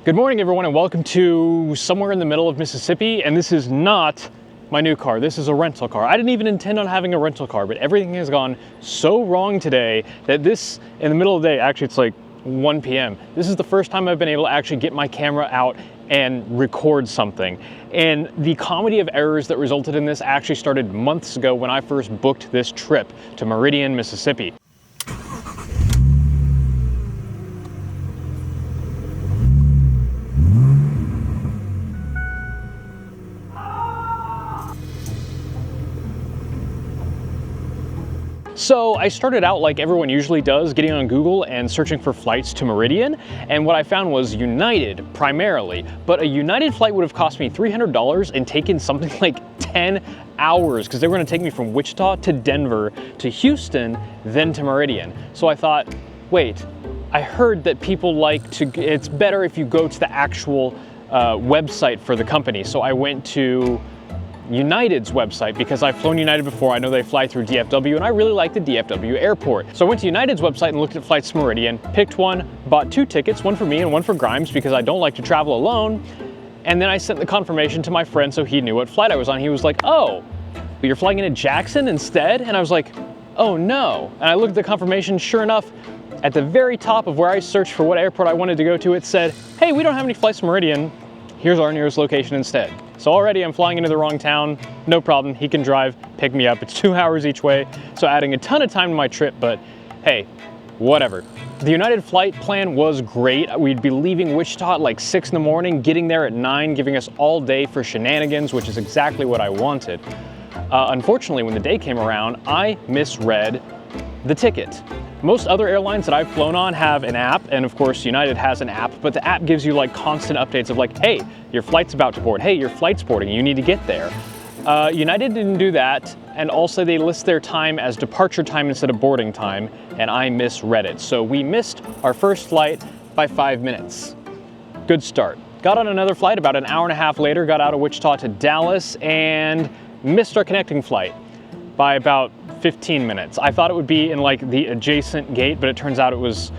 Good morning, everyone, and welcome to somewhere in the middle of Mississippi. And this is not my new car. This is a rental car. I didn't even intend on having a rental car, but everything has gone so wrong today that this, in the middle of the day, actually it's like 1 p.m. This is the first time I've been able to actually get my camera out and record something. And the comedy of errors that resulted in this actually started months ago when I first booked this trip to Meridian, Mississippi. So I started out like everyone usually does, getting on Google and searching for flights to Meridian. And what I found was United primarily, but a United flight would have cost me $300 and taken something like 10 hours because they were gonna take me from Wichita to Denver to Houston, then to Meridian. So I thought, wait, I heard that people like to, it's better if you go to the actual website for the company. So I went to United's website because I've flown United before. I know they fly through DFW and I really like the DFW airport. So I went to United's website and looked at flights to Meridian, picked one, bought 2 tickets, one for me and one for Grimes because I don't like to travel alone. And then I sent the confirmation to my friend so he knew what flight I was on. He was like, oh, you're flying into Jackson instead? And I was like, oh no. And I looked at the confirmation, sure enough, at the very top of where I searched for what airport I wanted to go to, it said, hey, we don't have any flights to Meridian. Here's our nearest location instead. So already I'm flying into the wrong town, no problem. He can drive, pick me up. It's 2 hours each way. So adding a ton of time to my trip, but hey, whatever. The United flight plan was great. We'd be leaving Wichita at like 6 in the morning, getting there at 9, giving us all day for shenanigans, which is exactly what I wanted. Unfortunately, when the day came around, I misread the ticket. Most other airlines that I've flown on have an app, and of course United has an app, but the app gives you like constant updates of like, hey, your flight's about to board, hey, your flight's boarding, you need to get there. United didn't do that, and also they list their time as departure time instead of boarding time, and I misread it. So we missed our first flight by 5 minutes. Good start. Got on another flight about an hour and a half later, got out of Wichita to Dallas, and missed our connecting flight by about 15 minutes. I thought it would be in like the adjacent gate, but it turns out it was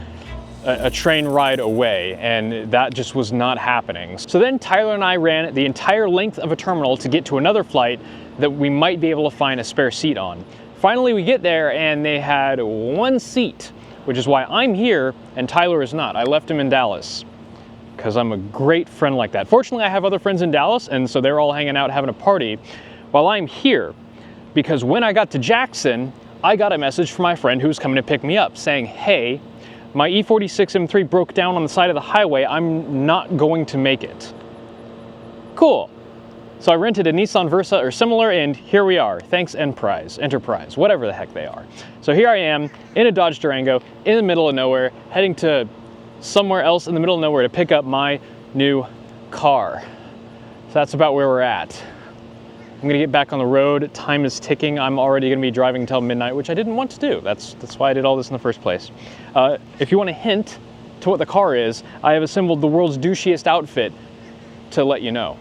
a train ride away, and that just was not happening. So then Tyler and I ran the entire length of a terminal to get to another flight that we might be able to find a spare seat on. Finally, we get there and they had 1 seat, which is why I'm here and Tyler is not. I left him in Dallas because I'm a great friend like that. Fortunately, I have other friends in Dallas, and so they're all hanging out having a party while I'm here. Because when I got to Jackson, I got a message from my friend who was coming to pick me up saying, hey, my E46 M3 broke down on the side of the highway. I'm not going to make it. Cool. So I rented a Nissan Versa or similar, and here we are. Thanks Enterprise, whatever the heck they are. So here I am in a Dodge Durango in the middle of nowhere, heading to somewhere else in the middle of nowhere to pick up my new car. So that's about where we're at. I'm gonna get back on the road. Time is ticking. I'm already gonna be driving until midnight, which I didn't want to do. That's why I did all this in the first place. If you want a hint to what the car is, I have assembled the world's douchiest outfit to let you know.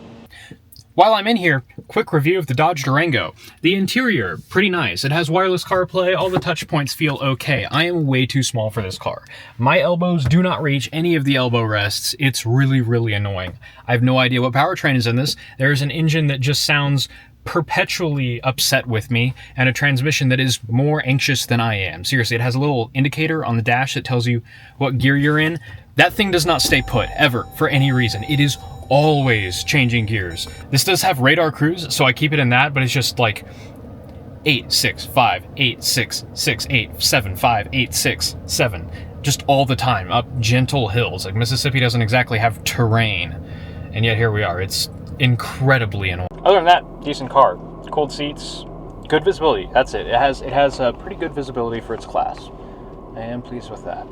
While I'm in here, quick review of the Dodge Durango. The interior, pretty nice. It has wireless CarPlay, all the touch points feel okay. I am way too small for this car. My elbows do not reach any of the elbow rests. It's really, really annoying. I have no idea what powertrain is in this. There's an engine that just sounds perpetually upset with me, and a transmission that is more anxious than I am. Seriously, it has a little indicator on the dash that tells you what gear you're in. That thing does not stay put, ever, for any reason. It is always changing gears. This does have radar cruise, so I keep it in that, but it's just like 8, 6, 5, 8, 6, 6, 8, 7, 5, 8, 6, 7. Just all the time, up gentle hills. Like Mississippi doesn't exactly have terrain, and yet here we are. It's incredibly annoying. Other than that, decent car. Cold seats, good visibility. That's it. It has a pretty good visibility for its class. I am pleased with that.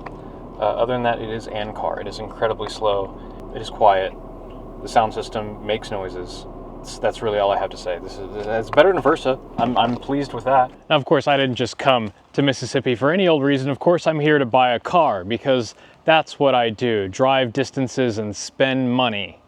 Other than that, it is an car. It is incredibly slow. It is quiet. The sound system makes noises. That's really all I have to say. It's better than Versa. I'm pleased with that. Now, of course, I didn't just come to Mississippi for any old reason. Of course, I'm here to buy a car because that's what I do. Drive distances and spend money.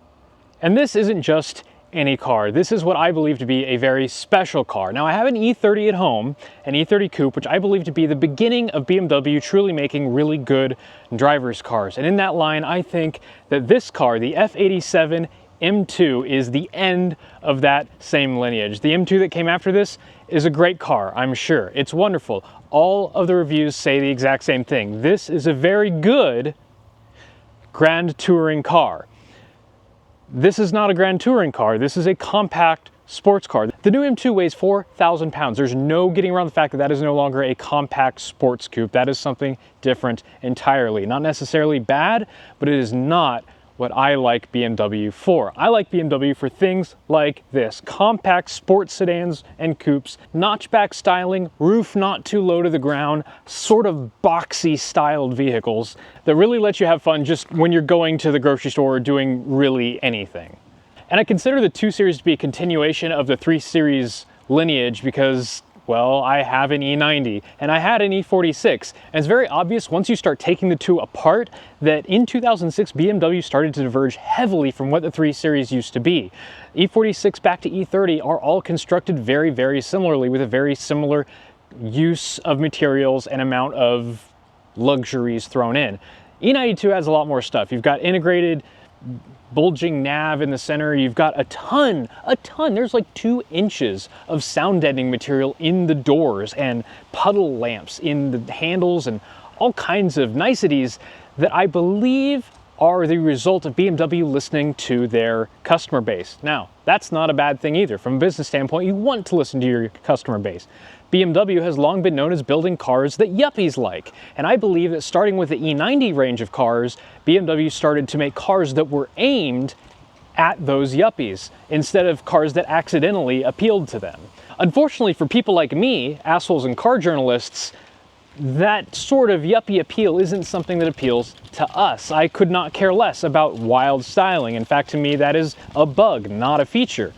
And this isn't just any car. This is what I believe to be a very special car. Now I have an E30 at home, an E30 Coupe, which I believe to be the beginning of BMW truly making really good driver's cars. And in that line, I think that this car, the F87 M2, is the end of that same lineage. The M2 that came after this is a great car, I'm sure. It's wonderful. All of the reviews say the exact same thing. This is a very good grand touring car. This is not a grand touring car. This is a compact sports car. The new M2 weighs 4,000 pounds. There's no getting around the fact that that is no longer a compact sports coupe. That is something different entirely. Not necessarily bad, but it is not what I like BMW for. I like BMW for things like this: compact sports sedans and coupes, notchback styling, roof not too low to the ground, sort of boxy styled vehicles that really let you have fun just when you're going to the grocery store or doing really anything. And I consider the 2 Series to be a continuation of the 3 Series lineage because, well, I have an E90 and I had an E46. And it's very obvious once you start taking the two apart that in 2006, BMW started to diverge heavily from what the 3 Series used to be. E46 back to E30 are all constructed very, very similarly with a very similar use of materials and amount of luxuries thrown in. E92 has a lot more stuff. You've got integrated bulging nav in the center. You've got a ton, there's like 2 inches of sound deadening material in the doors and puddle lamps in the handles and all kinds of niceties that I believe are the result of BMW listening to their customer base. Now, that's not a bad thing either. From a business standpoint, you want to listen to your customer base. BMW has long been known as building cars that yuppies like, and I believe that starting with the E90 range of cars, BMW started to make cars that were aimed at those yuppies instead of cars that accidentally appealed to them. Unfortunately for people like me, assholes and car journalists, that sort of yuppie appeal isn't something that appeals to us. I could not care less about wild styling. In fact, to me, that is a bug, not a feature.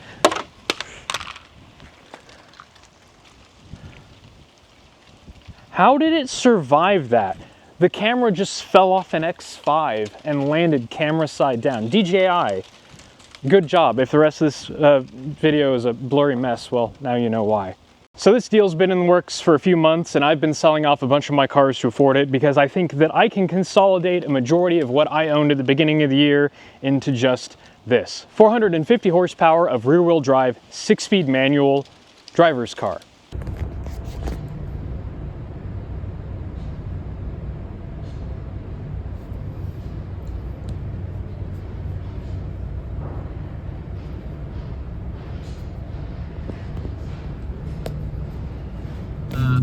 How did it survive that? The camera just fell off an X5 and landed camera side down. DJI, good job. If the rest of this video is a blurry mess, well, now you know why. So this deal's been in the works for a few months and I've been selling off a bunch of my cars to afford it because I think that I can consolidate a majority of what I owned at the beginning of the year into just this. 450 horsepower of rear-wheel drive, 6-speed manual driver's car.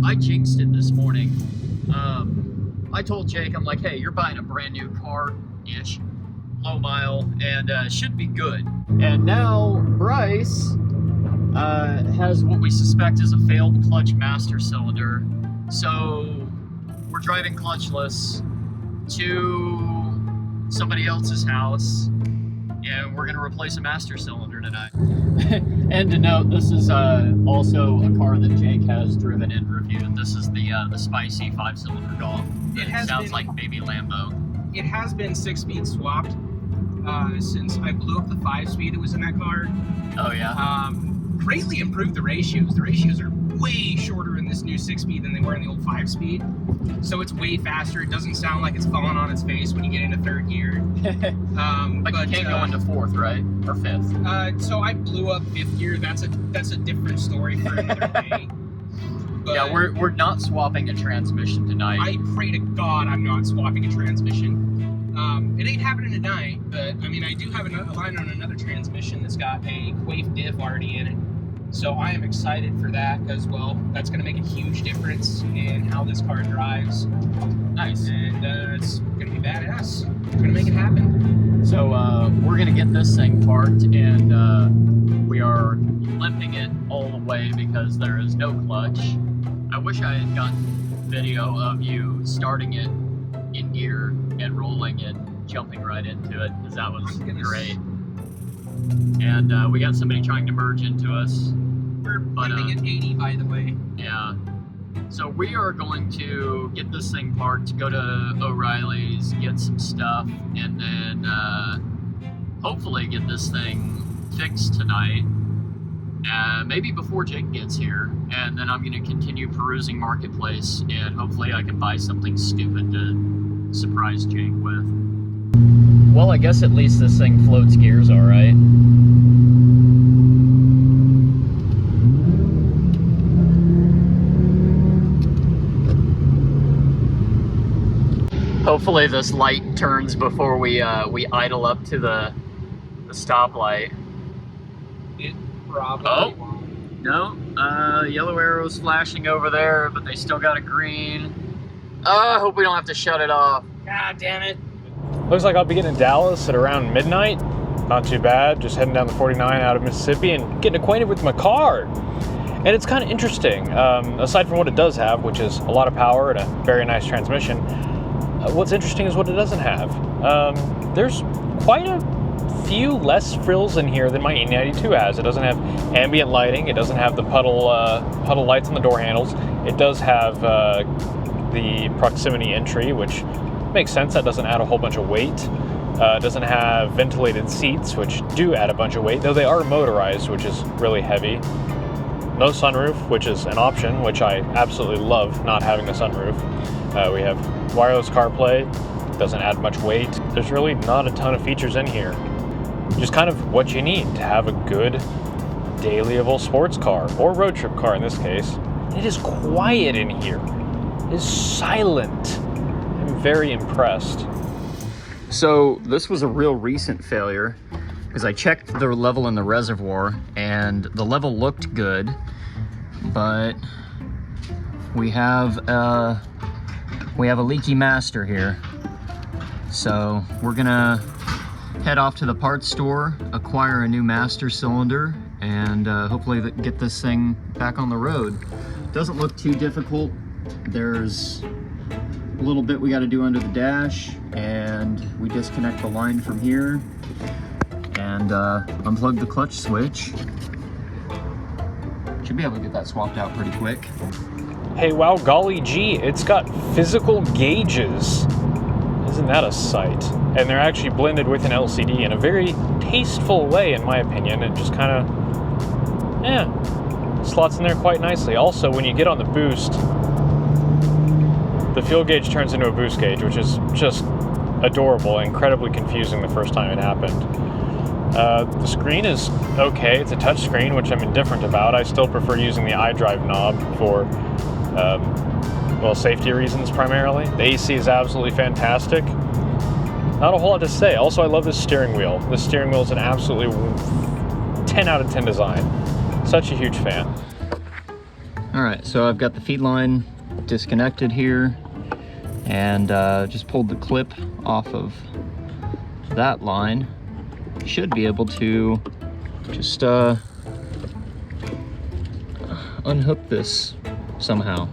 I jinxed it this morning. I told Jake, I'm like, hey, you're buying a brand new car-ish, low mile, and should be good. And now Bryce has what we suspect is a failed clutch master cylinder. So we're driving clutchless to somebody else's house, and we're gonna replace a master cylinder tonight. And to note, this is also a car that Jake has driven and reviewed. This is the spicy 5-cylinder Golf. It sounds like baby Lambo. It has been 6-speed swapped since I blew up the 5-speed that was in that car. Oh yeah. Greatly improved the ratios. The ratios are way shorter in this new 6-speed than they were in the old 5-speed. So it's way faster. It doesn't sound like it's falling on its face when you get into 3rd gear. But you can't go into 4th, right? Or 5th? So I blew up 5th gear. That's a different story for another day. But yeah, we're not swapping a transmission tonight. I pray to God I'm not swapping a transmission. It ain't happening tonight, but I mean, I do have a line on another transmission that's got a Quaife diff already in it. So I am excited for that as well. That's going to make a huge difference in how this car drives. Nice. And it's going to be badass. We're going to make it happen. So we're going to get this thing parked, and we are limping it all the way because there is no clutch. I wish I had gotten video of you starting it in gear and rolling it, jumping right into it, because that was great. And we got somebody trying to merge into us. We're limping at 80, by the way. Yeah. So we are going to get this thing parked, go to O'Reilly's, get some stuff, and then hopefully get this thing fixed tonight, maybe before Jake gets here, and then I'm going to continue perusing Marketplace, and hopefully I can buy something stupid to surprise Jake with. Well, I guess at least this thing floats gears all right. Hopefully this light turns before we idle up to the stoplight. It probably won't. No, yellow arrow's flashing over there, but they still got a green. I hope we don't have to shut it off. God damn it. Looks like I'll be getting to Dallas at around midnight. Not too bad, just heading down the 49 out of Mississippi and getting acquainted with my car. And it's kind of interesting, aside from what it does have, which is a lot of power and a very nice transmission. What's interesting is what it doesn't have. There's quite a few less frills in here than my E92 has. It doesn't have ambient lighting. It doesn't have the puddle lights on the door handles. It does have the proximity entry, which makes sense. That doesn't add a whole bunch of weight. It doesn't have ventilated seats, which do add a bunch of weight, though they are motorized, which is really heavy. No sunroof, which is an option, which I absolutely love, not having a sunroof. We have wireless CarPlay, doesn't add much weight. There's really not a ton of features in here. Just kind of what you need to have a good dailyable sports car, or road trip car in this case. It is quiet in here. It is silent. I'm very impressed. So this was a real recent failure because I checked the level in the reservoir and the level looked good, but we have a leaky master here. So we're gonna head off to the parts store, acquire a new master cylinder, and hopefully get this thing back on the road. Doesn't look too difficult. There's a little bit we got to do under the dash, and we disconnect the line from here and unplug the clutch switch. Should be able to get that swapped out pretty quick. Hey, wow, golly gee, it's got physical gauges. Isn't that a sight? And they're actually blended with an LCD in a very tasteful way, in my opinion. It just kind of, slots in there quite nicely. Also, when you get on the boost, the fuel gauge turns into a boost gauge, which is just adorable, incredibly confusing the first time it happened. The screen is okay. It's a touch screen, which I'm indifferent about. I still prefer using the iDrive knob for, safety reasons primarily. The AC is absolutely fantastic. Not a whole lot to say. Also, I love this steering wheel. This steering wheel is an absolutely 10 out of 10 design. Such a huge fan. All right, so I've got the feed line disconnected here, and just pulled the clip off of that line. Should be able to just unhook this somehow.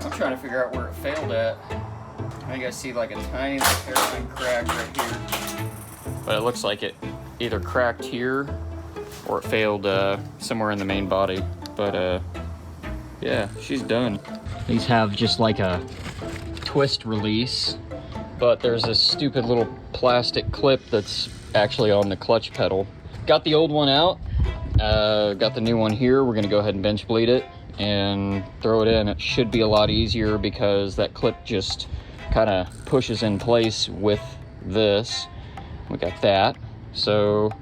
I'm trying to figure out where it failed at. I think I see like a tiny little hairline crack right here, but it looks like it either cracked here or it failed somewhere in the main body. But yeah, she's done. These have just like a twist release, but there's this stupid little plastic clip that's actually on the clutch pedal. Got the old one out, got the new one here. We're gonna go ahead and bench bleed it and throw it in. It should be a lot easier because that clip just kind of pushes in place with this. We got that. So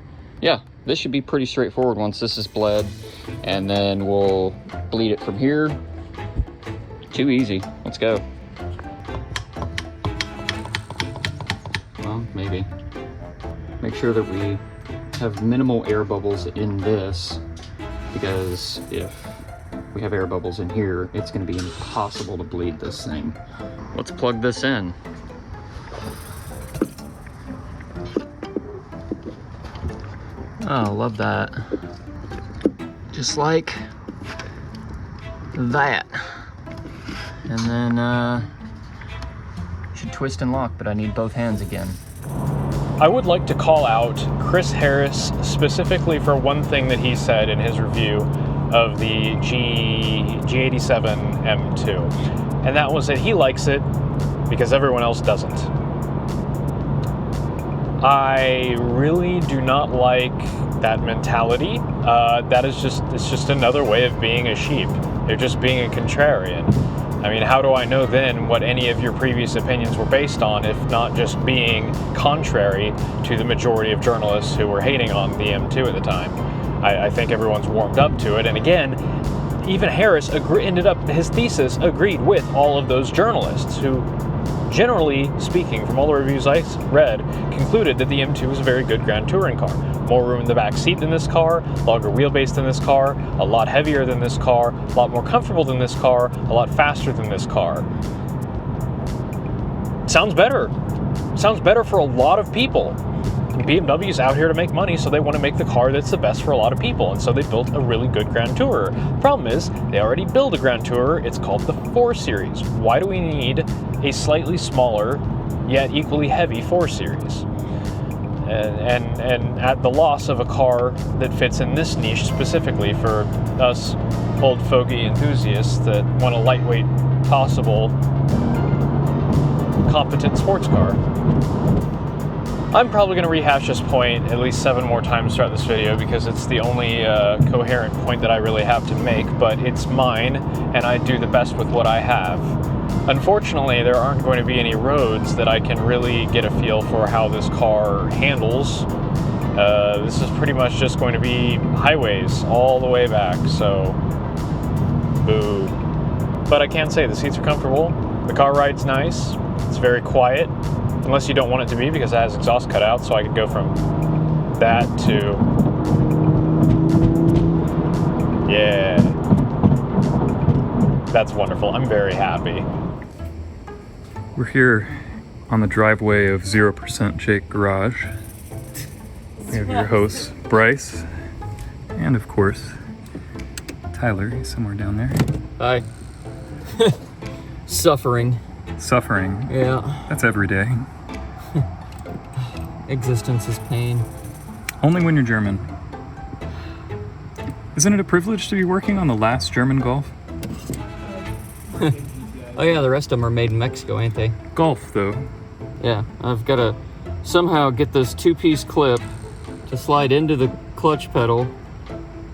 yeah, this should be pretty straightforward once this is bled, and then we'll bleed it from here. Too easy. Let's go. Well, maybe. Make sure that we have minimal air bubbles in this, because if we have air bubbles in here, it's going to be impossible to bleed this thing. Let's plug this in. Oh, love that. Just like that. And then should twist and lock, but I need both hands again. I would like to call out Chris Harris specifically for one thing that he said in his review of the G87 M2, and that was that he likes it because everyone else doesn't. I really do not like that mentality. It's just another way of being a sheep. You're just being a contrarian. I mean, how do I know then what any of your previous opinions were based on, if not just being contrary to the majority of journalists who were hating on the M2 at the time? I think everyone's warmed up to it. And again, even Harris his thesis agreed with all of those journalists who, generally speaking, from all the reviews I read, concluded that the M2 was a very good Grand Touring car. More room in the back seat than this car, longer wheelbase than this car, a lot heavier than this car, a lot more comfortable than this car, a lot faster than this car. Sounds better. Sounds better for a lot of people. BMW's out here to make money, so they want to make the car that's the best for a lot of people, and so they built a really good Grand Tourer. Problem is, they already build a Grand Tourer. It's called the 4 Series. Why do we need a slightly smaller, yet equally heavy 4 Series? And at the loss of a car that fits in this niche specifically for us old fogey enthusiasts that want a lightweight, possible, competent sports car. I'm probably going to rehash this point at least 7 more times throughout this video because it's the only coherent point that I really have to make, but it's mine, and I do the best with what I have. Unfortunately, there aren't going to be any roads that I can really get a feel for how this car handles. This is pretty much just going to be highways all the way back, so boo. But I can say the seats are comfortable, the car ride's nice, it's very quiet, unless you don't want it to be because it has exhaust cut out, so I could go from that to, yeah. That's wonderful, I'm very happy. We're here on the driveway of 0% Jake Garage. We have your hosts, Bryce, and of course, Tyler. He's somewhere down there. Hi. Suffering. Suffering. Yeah. That's every day. Existence is pain. Only when you're German. Isn't it a privilege to be working on the last German Golf? Oh yeah, the rest of them are made in Mexico, ain't they? Golf, though. Yeah, I've got to somehow get this 2-piece clip to slide into the clutch pedal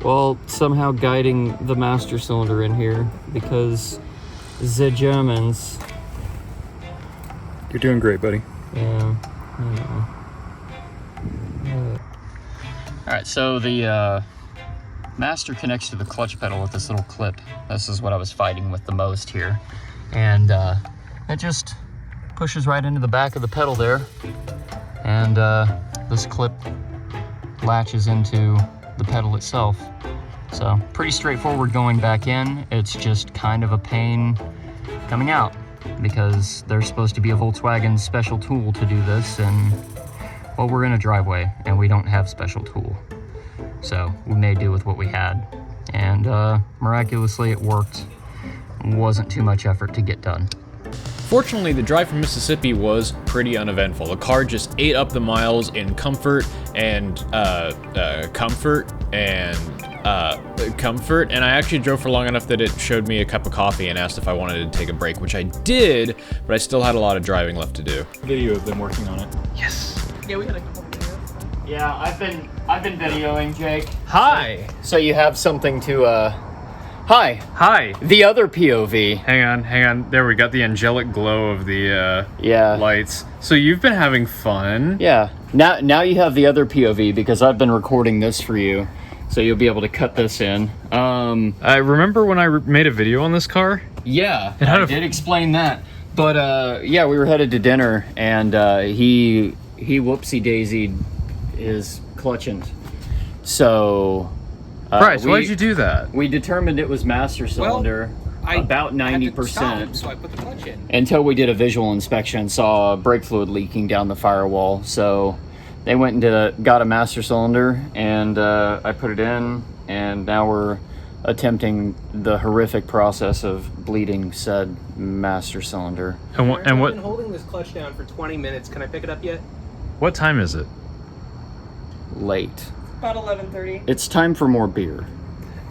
while somehow guiding the master cylinder in here because the Germans. You're doing great, buddy. Yeah, I know. Alright, so the master connects to the clutch pedal with this little clip. This is what I was fighting with the most here. And it just pushes right into the back of the pedal there. And this clip latches into the pedal itself. So pretty straightforward going back in. It's just kind of a pain coming out because there's supposed to be a Volkswagen special tool to do this, and well, we're in a driveway and we don't have special tool. So we made do with what we had, and miraculously it worked. Wasn't too much effort to get done. Fortunately, the drive from Mississippi was pretty uneventful. The car just ate up the miles in comfort, and and I actually drove for long enough that it showed me a cup of coffee and asked if I wanted to take a break, which I did, but I still had a lot of driving left to do. Video of them working on it. Yes. Yeah, we had a couple videos. Yeah, I've been videoing, Jake. Hi. So you have something to Hi. Hi. The other POV. Hang on. There, we got the angelic glow of the yeah. lights. So you've been having fun. Yeah. Now you have the other POV because I've been recording this for you. So you'll be able to cut this in. I remember when I made a video on this car? Yeah, I did explain that. But yeah, we were headed to dinner and he whoopsie-daisied his clutching. So Bryce, why'd you do that? We determined it was master cylinder, about 90%. So I put the clutch in. Until we did a visual inspection, saw brake fluid leaking down the firewall. So they went and got a master cylinder, and I put it in, and now we're attempting the horrific process of bleeding said master cylinder. And what? I've been holding this clutch down for 20 minutes. Can I pick it up yet? What time is it? Late. About 11:30. It's time for more beer.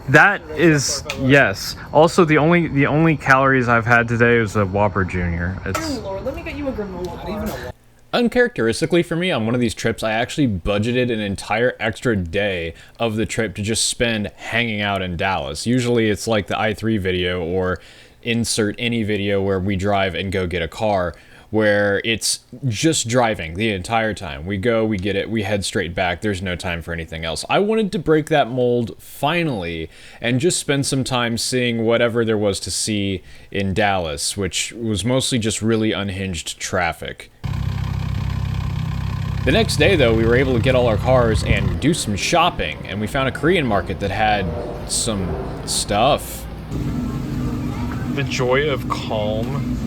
That is, yes. Also, the only calories I've had today was a Whopper Junior. It's Oh Lord, let me get you a granola bar. Uncharacteristically for me, on one of these trips, I actually budgeted an entire extra day of the trip to just spend hanging out in Dallas. Usually it's like the i3 video or insert any video where we drive and go get a car, where it's just driving the entire time. We go, we get it, we head straight back. There's no time for anything else. I wanted to break that mold finally and just spend some time seeing whatever there was to see in Dallas, which was mostly just really unhinged traffic. The next day, though, we were able to get all our cars and do some shopping, and we found a Korean market that had some stuff. The joy of calm.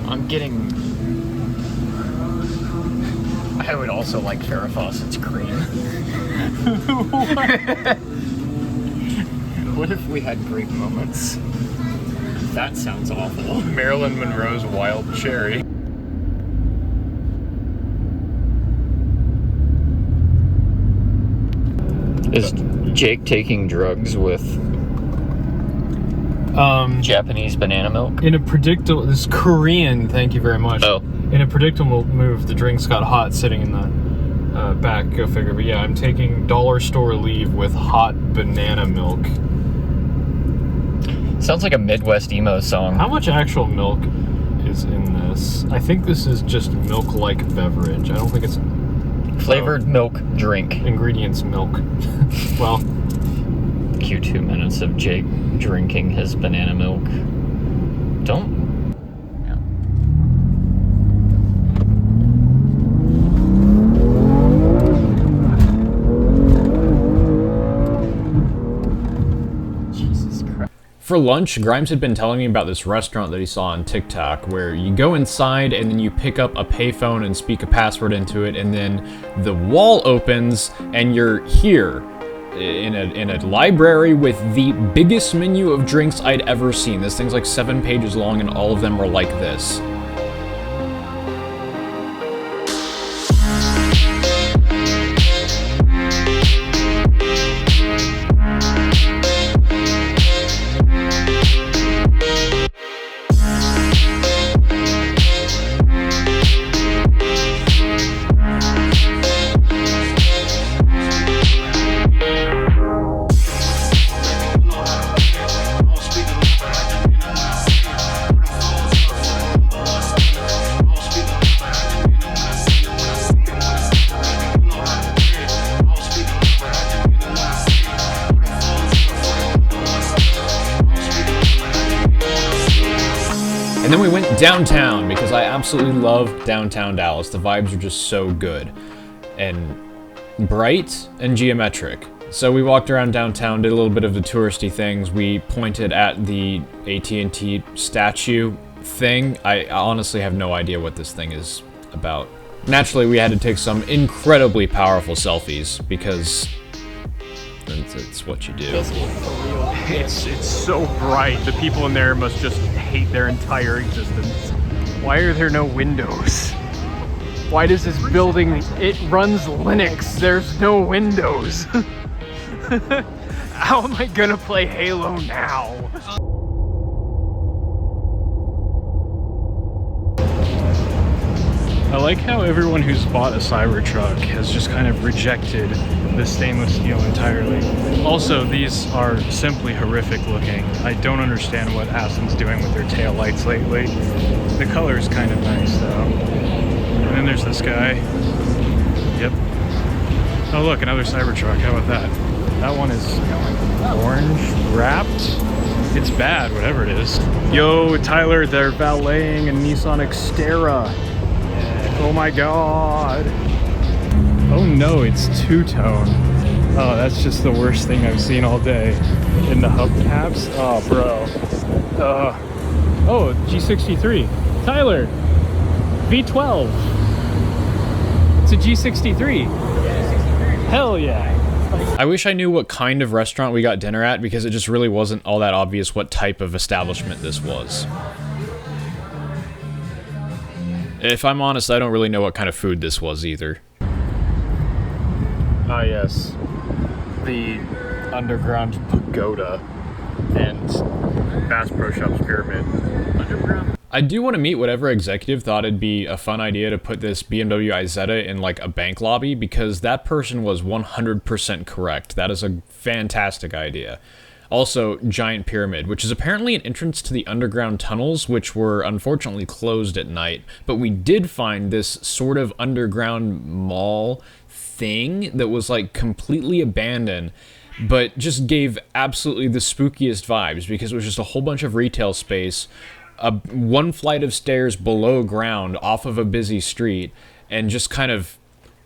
I'm getting... I would also like Farrah Fawcett's cream. What if we had Greek moments? That sounds awful. Marilyn Monroe's Wild Cherry. Is Jake taking drugs with Japanese banana milk? In a predictable, this is Korean, thank you very much. Oh. In a predictable move, the drinks got hot sitting in the back, go figure. But yeah, I'm taking dollar store leave with hot banana milk. Sounds like a Midwest emo song. How much actual milk is in this? I think this is just milk-like beverage. I don't think it's... Flavored milk drink. Ingredients milk. Well... Cue 2 minutes of Jake drinking his banana milk. Don't... Yeah. Jesus Christ. For lunch, Grimes had been telling me about this restaurant that he saw on TikTok where you go inside and then you pick up a payphone and speak a password into it, and then the wall opens and you're here in a library with the biggest menu of drinks I'd ever seen. This thing's like 7 pages long and all of them are like this. And then we went downtown because I absolutely love downtown Dallas. The vibes are just so good and bright and geometric. So we walked around downtown, did a little bit of the touristy things. We pointed at the AT&T statue thing. I honestly have no idea what this thing is about. Naturally, we had to take some incredibly powerful selfies because it's what you do. It's so bright. The people in there must just hate their entire existence. Why are there no windows? Why does this building, it runs Linux, there's no windows. How am I gonna play Halo now? I like how everyone who's bought a Cybertruck has just kind of rejected the stainless steel entirely. Also, these are simply horrific looking. I don't understand what Aston's doing with their tail lights lately. The color is kind of nice though. And then there's this guy. Yep. Oh look, another Cybertruck. How about that? That one is orange wrapped. It's bad, whatever it is. Yo, Tyler, they're valeting a Nissan Xterra. Oh my god. Oh no, it's two-tone. Oh, that's just the worst thing I've seen all day. In the hubcaps? Oh, bro. Oh, G63. Tyler, V12. It's a G63. Hell yeah. I wish I knew what kind of restaurant we got dinner at because it just really wasn't all that obvious what type of establishment this was. If I'm honest, I don't really know what kind of food this was either. Ah yes, the underground pagoda and Bass Pro Shops pyramid. I do want to meet whatever executive thought it'd be a fun idea to put this BMW Isetta in like a bank lobby, because that person was 100% correct. That is a fantastic idea. Also, Giant Pyramid, which is apparently an entrance to the underground tunnels, which were unfortunately closed at night. But we did find this sort of underground mall thing that was like completely abandoned, but just gave absolutely the spookiest vibes, because it was just a whole bunch of retail space, one flight of stairs below ground off of a busy street, and just kind of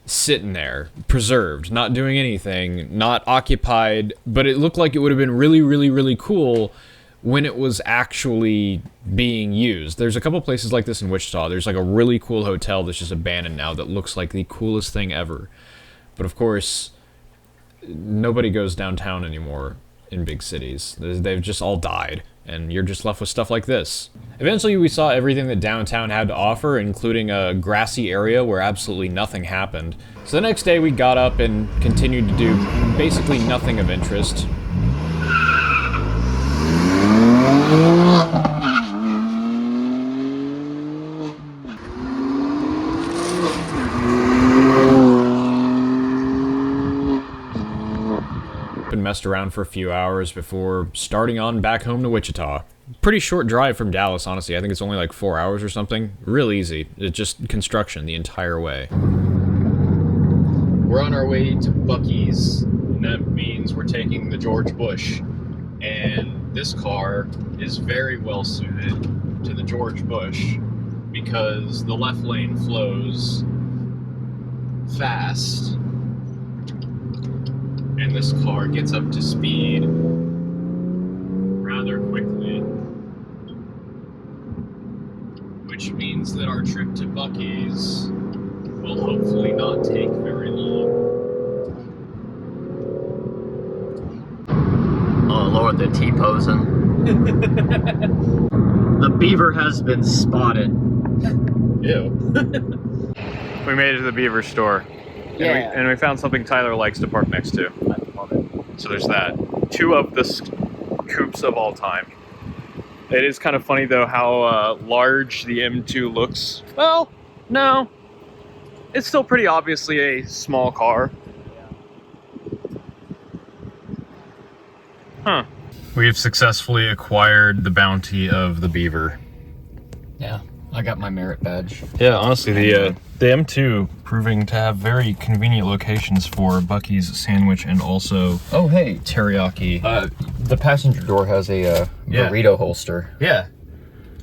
sitting there, preserved, not doing anything, not occupied, but it looked like it would have been really, really, really cool when it was actually being used. There's a couple places like this in Wichita. There's like a really cool hotel that's just abandoned now that looks like the coolest thing ever. But of course, nobody goes downtown anymore in big cities. They've just all died, and you're just left with stuff like this. Eventually, we saw everything that downtown had to offer, including a grassy area where absolutely nothing happened. So the next day, we got up and continued to do basically nothing of interest. And messed around for a few hours before starting on back home to Wichita. Pretty short drive from Dallas, honestly. I think it's only like 4 hours or something. Real easy. It's just construction the entire way. We're on our way to Buc-ee's, and that means we're taking the George Bush. And this car is very well suited to the George Bush because the left lane flows fast, and this car gets up to speed rather quickly, which means that our trip to Buc-ee's will hopefully not take very long. Oh Lord, the T-posing. The beaver has been spotted. Ew. We made it to the Beaver store. Yeah. And we found something Tyler likes to park next to. I love it. So there's that. Two of the coupes of all time. It is kind of funny though how large the M2 looks. Well, no. It's still pretty obviously a small car. Huh. We've successfully acquired the bounty of the Beaver. Yeah, I got my merit badge. Yeah, honestly, the M2 proving to have very convenient locations for Buc-ee's sandwich and also Oh, hey. teriyaki. The passenger door has a burrito holster. Yeah,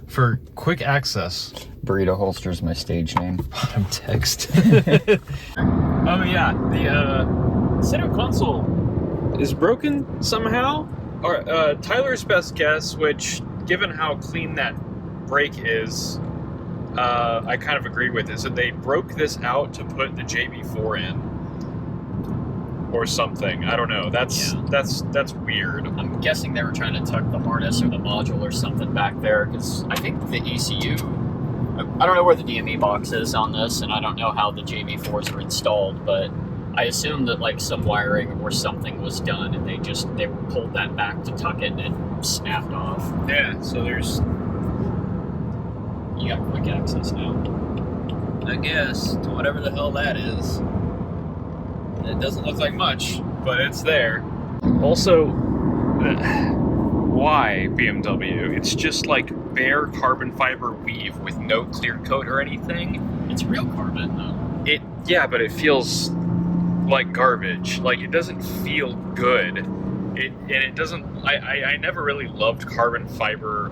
for quick access. Burrito holster's my stage name. Bottom text. Oh yeah, the center console is broken somehow. Or Tyler's best guess, which given how clean that brake is, I kind of agree with, is that they broke this out to put the JB4 in, or something. I don't know. That's weird. I'm guessing they were trying to tuck the harness or the module or something back there, because I think the ECU, I don't know where the DME box is on this, and I don't know how the JB4s are installed, but I assume that like some wiring or something was done, and they pulled that back to tuck it and it snapped off. Yeah, so there's... You got quick access now. I guess, to whatever the hell that is. It doesn't look like much, but it's there. Also, why BMW? It's just like bare carbon fiber weave with no clear coat or anything. It's real carbon though. Yeah, but it feels like garbage. Like, it doesn't feel good. It doesn't. I never really loved carbon fiber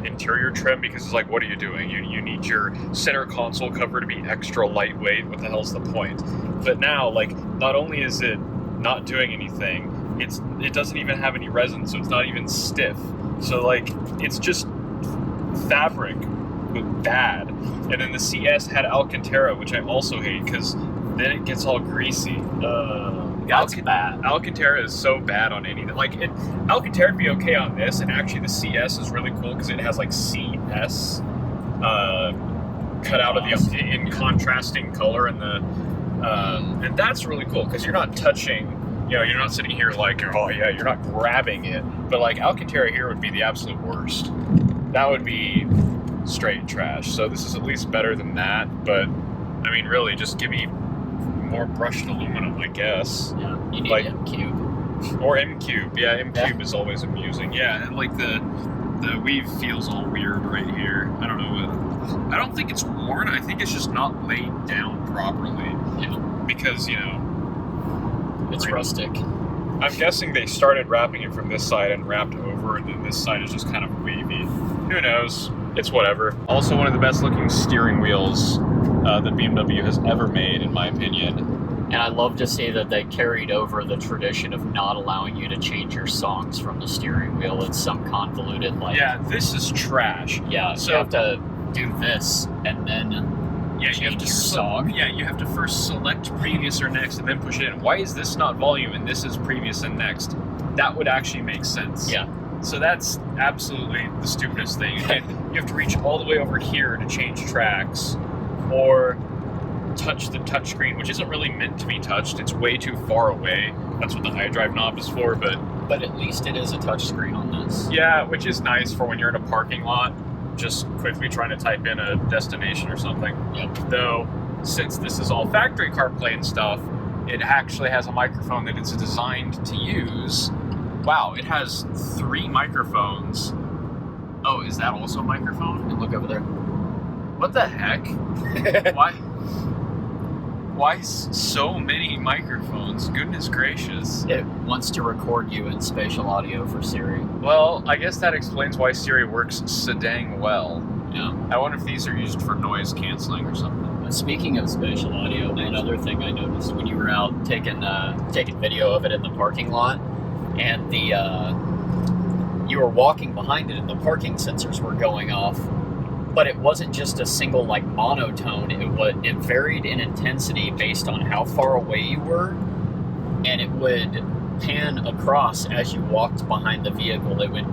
interior trim, because it's like, what are you doing? You need your center console cover to be extra lightweight. What the hell's the point? But now, like, not only is it not doing anything, it doesn't even have any resin, so it's not even stiff. So like, it's just fabric, but bad. And then the CS had Alcantara, which I also hate, because then it gets all greasy. That's bad. Alcantara is so bad on anything. Like, Alcantara would be okay on this, and actually the CS is really cool because it has like CS cut out of the in contrasting color, and and that's really cool because you're not touching. You know, you're not sitting here like, oh yeah, you're not grabbing it. But like Alcantara here would be the absolute worst. That would be straight trash. So this is at least better than that, but I mean, really, just give me more brushed aluminum, I guess. Yeah, you need Like- M-Cube. Or M-Cube. Yeah, M-Cube Yeah. is always amusing. Yeah, and like the weave feels all weird right here. I don't know. I don't think it's worn. I think it's just not laid down properly. Yeah, Because, you know, it's rustic. I'm guessing they started wrapping it from this side and wrapped over, and then this side is just kind of wavy. Who knows? It's whatever. Also, one of the best looking steering wheels that BMW has ever made, in my opinion. And I love to see that they carried over the tradition of not allowing you to change your songs from the steering wheel. It's some convoluted, like... Yeah, this is trash. Yeah, So- you have to do this, and then... Yeah, you have Change to your song. Yeah, you have to first select previous or next, and then push it in. Why is this not volume and this is previous and next? That would actually make sense. Yeah. So that's absolutely the stupidest thing. Again, you have to reach all the way over here to change tracks, or touch the touchscreen, which isn't really meant to be touched. It's way too far away. That's what the iDrive knob is for, but But at least it is a touchscreen on this. yeah, which is nice for when you're in a parking lot, just quickly trying to type in a destination or something. Yep. Though, since this is all factory CarPlay and stuff, it actually has a microphone that it's designed to use. Wow, it has 3 microphones. Oh, is that also a microphone? And look over there. What the heck? Why so many microphones? Goodness gracious. It wants to record you in spatial audio for Siri. Well, I guess that explains why Siri works so dang well. Yeah. I wonder if these are used for noise canceling or something. Speaking of spatial audio, another thing I noticed when you were out taking video of it in the parking lot, and you were walking behind it and the parking sensors were going off, but it wasn't just a single like monotone. It varied in intensity based on how far away you were, and it would pan across as you walked behind the vehicle. It would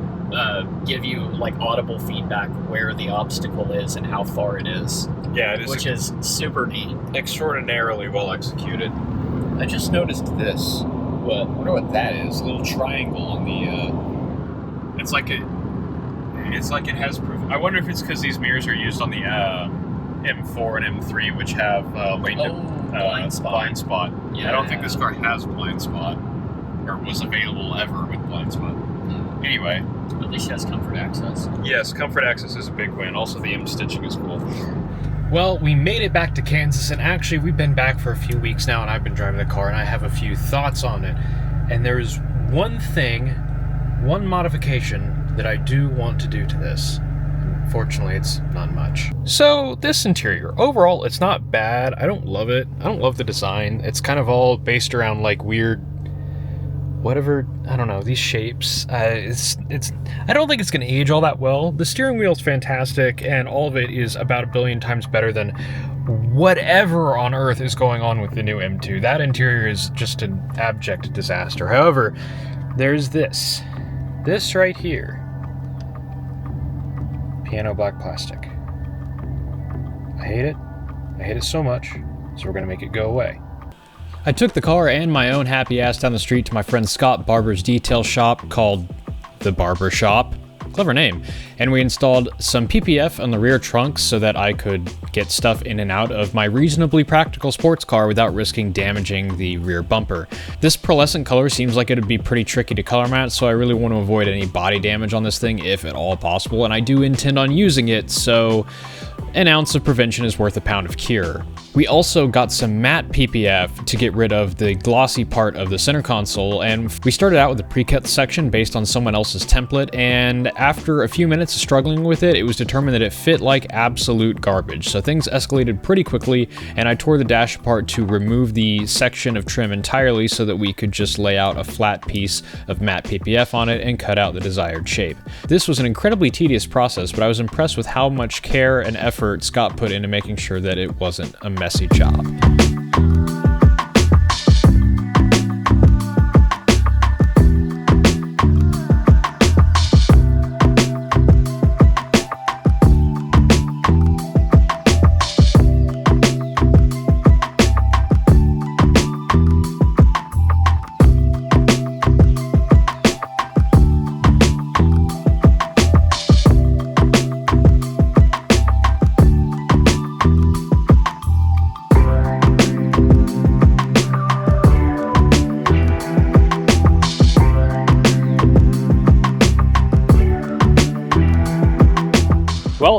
give you like audible feedback where the obstacle is and how far it is. Yeah, it is Which is super neat. extraordinarily well executed. I just noticed this. What? I wonder what that is. A little triangle on the. It's like it has proof. I wonder if it's because these mirrors are used on the M4 and M3, which have blind spot. blind spot. Yeah. I don't think this car has blind spot, or was available ever with blind spot. Anyway, At least it has comfort access. yes, comfort access is a big win. Also, the M stitching is cool. Well, we made it back to Kansas, and actually we've been back for a few weeks now, and I've been driving the car, and I have a few thoughts on it. And there's one modification that I do want to do to this. Fortunately, it's not much. So, this interior, overall, it's not bad. I don't love it. I don't love the design. It's kind of all based around, like, weird... whatever, I don't know, these shapes. I don't think it's going to age all that well. The steering wheel's fantastic, and all of it is about 1 billion times better than whatever on earth is going on with the new M2. That interior is just an abject disaster. However, there's this right here. Piano black plastic. I hate it. I hate it so much, so we're going to make it go away. I took the car and my own happy ass down the street to my friend Scott Barber's detail shop called The Barber Shop. Clever name. And we installed some PPF on the rear trunk so that I could get stuff in and out of my reasonably practical sports car without risking damaging the rear bumper. This pearlescent color seems like it would be pretty tricky to color match, so I really want to avoid any body damage on this thing if at all possible, and I do intend on using it, so an ounce of prevention is worth a pound of cure. We also got some matte PPF to get rid of the glossy part of the center console, and we started out with a pre-cut section based on someone else's template, and after a few minutes of struggling with it, it was determined that it fit like absolute garbage. So things escalated pretty quickly, and I tore the dash apart to remove the section of trim entirely so that we could just lay out a flat piece of matte PPF on it and cut out the desired shape. This was an incredibly tedious process, but I was impressed with how much care and effort Scott put into making sure that it wasn't a messy job.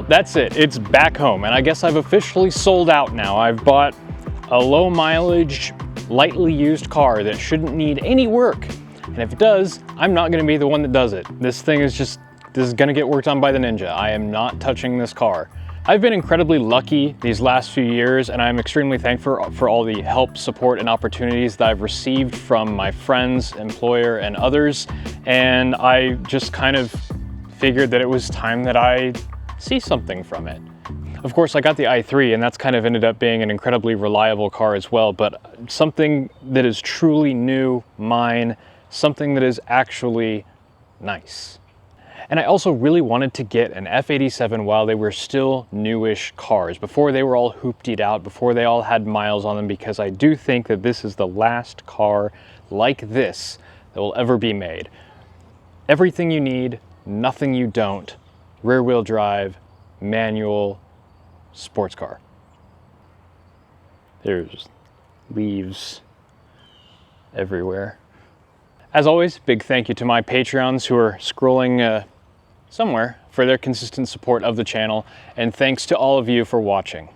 Well, that's it. It's back home, and I guess I've officially sold out now. I've bought a low mileage, lightly used car that shouldn't need any work. And if it does, I'm not gonna be the one that does it. This is gonna get worked on by the Ninja. I am not touching this car. I've been incredibly lucky these last few years, and I'm extremely thankful for all the help, support, and opportunities that I've received from my friends, employer, and others. And I just kind of figured that it was time that I see something from it. Of course, I got the i3, and that's kind of ended up being an incredibly reliable car as well, but something that is truly new, mine, something that is actually nice. And I also really wanted to get an F87 while they were still newish cars, before they were all hooptied out, before they all had miles on them, because I do think that this is the last car like this that will ever be made. Everything you need, nothing you don't, rear-wheel drive, manual, sports car. There's leaves everywhere. As always, big thank you to my Patreons who are scrolling somewhere for their consistent support of the channel, and thanks to all of you for watching.